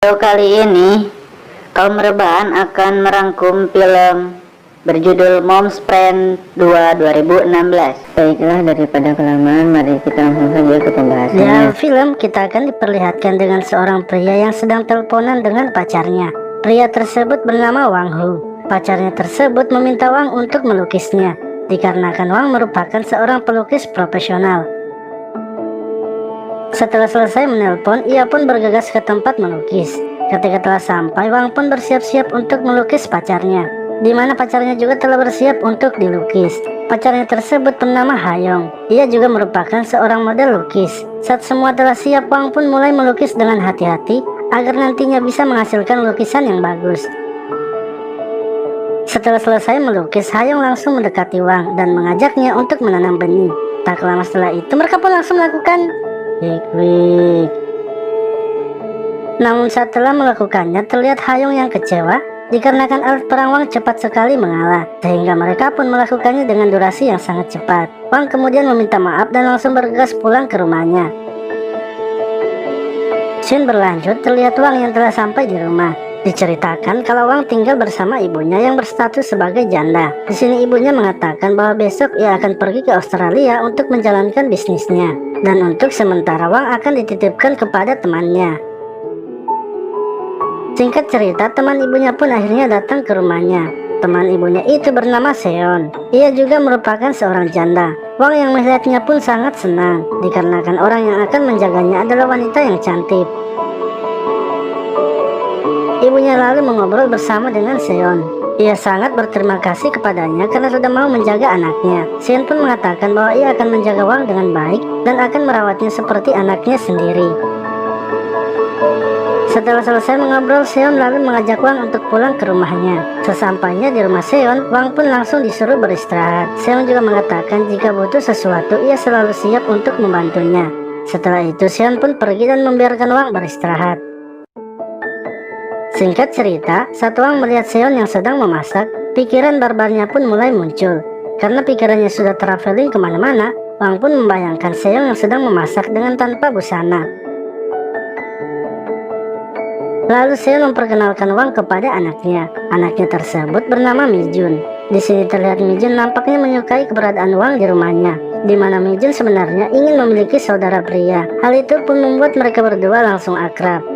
Kali ini, kaum rebahan akan merangkum film berjudul Mom's Friend 2 2016. Baiklah, daripada kelamaan, mari kita langsung saja ke pembahasannya. Di awal film, kita akan diperlihatkan dengan seorang pria yang sedang teleponan dengan pacarnya. Pria tersebut bernama Wang Hu. Pacarnya tersebut meminta Wang untuk melukisnya, dikarenakan Wang merupakan seorang pelukis profesional. Setelah selesai menelpon, ia pun bergegas ke tempat melukis. Ketika telah sampai, Wang pun bersiap-siap untuk melukis pacarnya, di mana pacarnya juga telah bersiap untuk dilukis. Pacarnya tersebut bernama Hayong. Ia juga merupakan seorang model lukis. Saat semua telah siap, Wang pun mulai melukis dengan hati-hati agar nantinya bisa menghasilkan lukisan yang bagus. Setelah selesai melukis, Hayong langsung mendekati Wang dan mengajaknya untuk menanam benih. Tak lama setelah itu, mereka pun langsung melakukan Wik. Namun saat telah melakukannya, terlihat Hayong yang kecewa dikarenakan alat perang Wang cepat sekali mengalah, sehingga mereka pun melakukannya dengan durasi yang sangat cepat. Wang kemudian meminta maaf dan langsung bergegas pulang ke rumahnya. Scene berlanjut, terlihat Wang yang telah sampai di rumah. Diceritakan kalau Wang tinggal bersama ibunya yang berstatus sebagai janda. Di sini ibunya mengatakan bahwa besok ia akan pergi ke Australia untuk menjalankan bisnisnya, dan untuk sementara Wang akan dititipkan kepada temannya. Singkat cerita, teman ibunya pun akhirnya datang ke rumahnya. Teman ibunya itu bernama Seon. Ia juga merupakan seorang janda. Wang yang melihatnya pun sangat senang, dikarenakan orang yang akan menjaganya adalah wanita yang cantik. Ibunya lalu mengobrol bersama dengan Seon. Ia sangat berterima kasih kepadanya karena sudah mau menjaga anaknya. Seon pun mengatakan bahwa ia akan menjaga Wang dengan baik dan akan merawatnya seperti anaknya sendiri. Setelah selesai mengobrol, Seon lalu mengajak Wang untuk pulang ke rumahnya. Sesampainya di rumah Seon, Wang pun langsung disuruh beristirahat. Seon juga mengatakan jika butuh sesuatu, ia selalu siap untuk membantunya. Setelah itu, Seon pun pergi dan membiarkan Wang beristirahat. Singkat cerita, saat Wang melihat Seon yang sedang memasak, pikiran barbarnya pun mulai muncul. Karena pikirannya sudah traveling kemana-mana, Wang pun membayangkan Seon yang sedang memasak dengan tanpa busana. Lalu Seon memperkenalkan Wang kepada anaknya. Anaknya tersebut bernama Mi-jun. Di sini terlihat Mi-jun nampaknya menyukai keberadaan Wang di rumahnya, di mana Mi-jun sebenarnya ingin memiliki saudara pria. Hal itu pun membuat mereka berdua langsung akrab.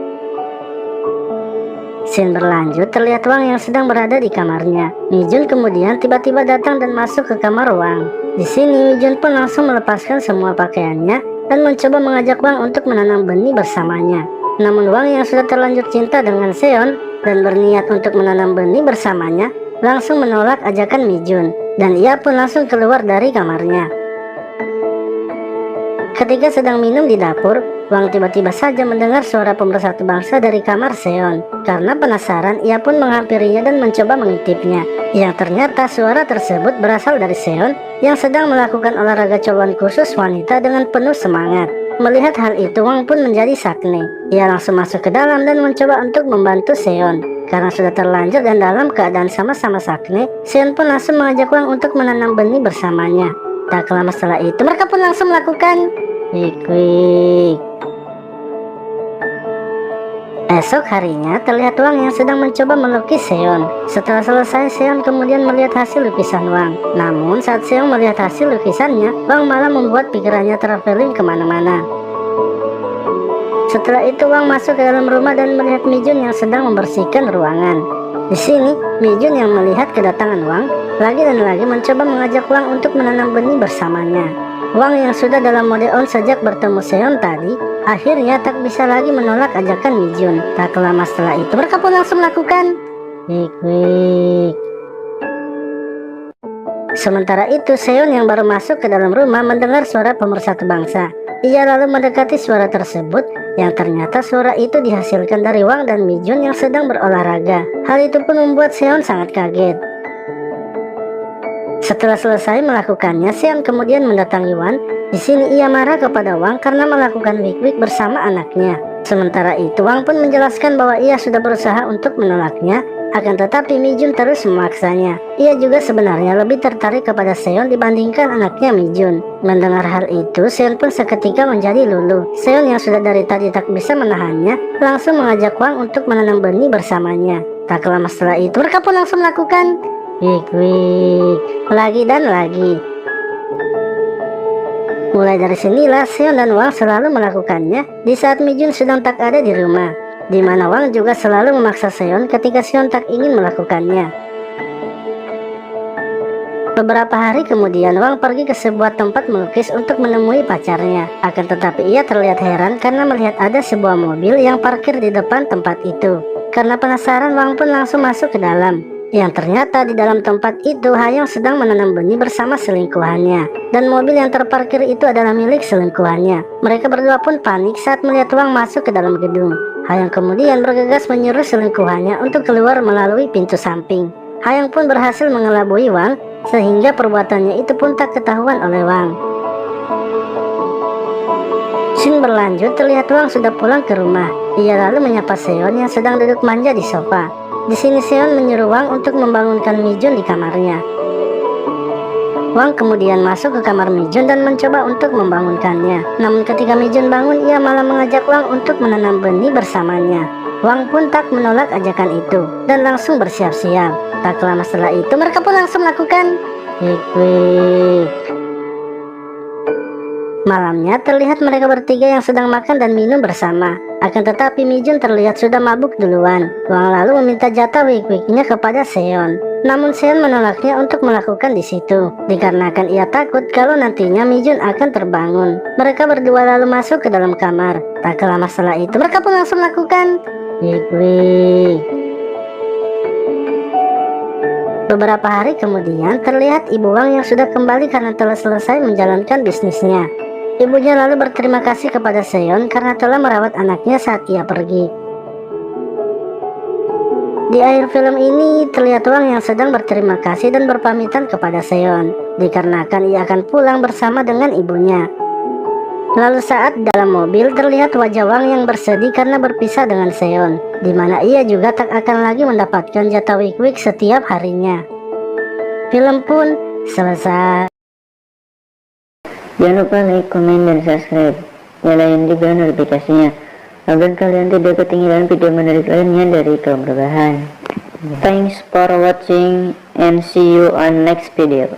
Scene berlanjut, terlihat Wang yang sedang berada di kamarnya. Mi-jun kemudian tiba-tiba datang dan masuk ke kamar Wang. Di sini Mi-jun pun langsung melepaskan semua pakaiannya dan mencoba mengajak Wang untuk menanam benih bersamanya. Namun Wang yang sudah terlanjur cinta dengan Seon dan berniat untuk menanam benih bersamanya langsung menolak ajakan Mi-jun, dan ia pun langsung keluar dari kamarnya. Ketika sedang minum di dapur, Wang tiba-tiba saja mendengar suara pemersatu bangsa dari kamar Seon. Karena penasaran, ia pun menghampirinya dan mencoba mengintipnya. Yang ternyata suara tersebut berasal dari Seon yang sedang melakukan olahraga coloan khusus wanita dengan penuh semangat. Melihat hal itu, Wang pun menjadi sakne. Ia langsung masuk ke dalam dan mencoba untuk membantu Seon. Karena sudah terlanjur dan dalam keadaan sama-sama sakne, Seon pun langsung mengajak Wang untuk menanam benih bersamanya. Tak lama setelah itu, mereka pun langsung melakukan Wik. Esok harinya, terlihat Wang yang sedang mencoba melukis Seon. Setelah selesai, Seon kemudian melihat hasil lukisan Wang. Namun saat Seon melihat hasil lukisannya, Wang malah membuat pikirannya traveling kemana-mana. Setelah itu, Wang masuk ke dalam rumah dan melihat Mi-jun yang sedang membersihkan ruangan. Di sini, Mi-jun yang melihat kedatangan Wang lagi dan lagi mencoba mengajak Wang untuk menanam benih bersamanya. Wang yang sudah dalam mode on sejak bertemu Seon tadi, akhirnya tak bisa lagi menolak ajakan Mi-jun. Tak lama setelah itu, mereka pun langsung melakukan Wik. Sementara itu, Seon yang baru masuk ke dalam rumah mendengar suara pemersatu bangsa. Ia lalu mendekati suara tersebut, yang ternyata suara itu dihasilkan dari Wang dan Mi-jun yang sedang berolahraga. Hal itu pun membuat Seon sangat kaget. Setelah selesai melakukannya, Seon kemudian mendatangi Wan. Di sini ia marah kepada Wang karena melakukan wik-wik bersama anaknya. Sementara itu Wang pun menjelaskan bahwa ia sudah berusaha untuk menolaknya, akan tetapi Mi-jun terus memaksanya. Ia juga sebenarnya lebih tertarik kepada Seon dibandingkan anaknya Mi-jun. Mendengar hal itu, Seon pun seketika menjadi luluh. Seon yang sudah dari tadi tak bisa menahannya, langsung mengajak Wang untuk menanam benih bersamanya. Tak lama setelah itu, mereka pun langsung melakukan wik-wik lagi dan lagi. Mulai dari sinilah Seon dan Wang selalu melakukannya di saat Mi-jun sedang tak ada di rumah, di mana Wang juga selalu memaksa Seon ketika Seon tak ingin melakukannya. Beberapa hari kemudian Wang pergi ke sebuah tempat melukis untuk menemui pacarnya. Akan tetapi ia terlihat heran karena melihat ada sebuah mobil yang parkir di depan tempat itu. Karena penasaran, Wang pun langsung masuk ke dalam. Yang ternyata di dalam tempat itu Hayong sedang menanam benih bersama selingkuhannya, dan mobil yang terparkir itu adalah milik selingkuhannya. Mereka berdua pun panik saat melihat Wang masuk ke dalam gedung. Hayong kemudian bergegas menyuruh selingkuhannya untuk keluar melalui pintu samping. Hayong pun berhasil mengelabui Wang, sehingga perbuatannya itu pun tak ketahuan oleh Wang. Scene berlanjut, terlihat Wang sudah pulang ke rumah. Ia lalu menyapa Seon yang sedang duduk manja di sofa. Di sini Seon menyuruh Wang untuk membangunkan Mi-jun di kamarnya. Wang kemudian masuk ke kamar Mi-jun dan mencoba untuk membangunkannya. Namun ketika Mi-jun bangun, ia malah mengajak Wang untuk menanam benih bersamanya. Wang pun tak menolak ajakan itu dan langsung bersiap-siap. Tak lama setelah itu mereka pun langsung melakukan wik-wik. Malamnya terlihat mereka bertiga yang sedang makan dan minum bersama. Akan tetapi Mi-jun terlihat sudah mabuk duluan. Wang lalu meminta jatah wik-wiknya kepada Seon. Namun Seon menolaknya untuk melakukan di situ, dikarenakan ia takut kalau nantinya Mi-jun akan terbangun. Mereka berdua lalu masuk ke dalam kamar. Tak lama setelah itu mereka pun langsung melakukan wik-wik. Beberapa hari kemudian terlihat ibu Wang yang sudah kembali karena telah selesai menjalankan bisnisnya. Ibunya lalu berterima kasih kepada Seon karena telah merawat anaknya saat ia pergi. Di akhir film ini terlihat Wang yang sedang berterima kasih dan berpamitan kepada Seon, dikarenakan ia akan pulang bersama dengan ibunya. Lalu saat dalam mobil terlihat wajah Wang yang bersedih karena berpisah dengan Seon, di mana ia juga tak akan lagi mendapatkan jatah wik-wik setiap harinya. Film pun selesai. Jangan lupa like, komen, dan subscribe. Nyalain juga notifikasinya agar kalian tidak ketinggalan video menarik lainnya dari Kaum Rebahan. Thanks for watching and see you on next video.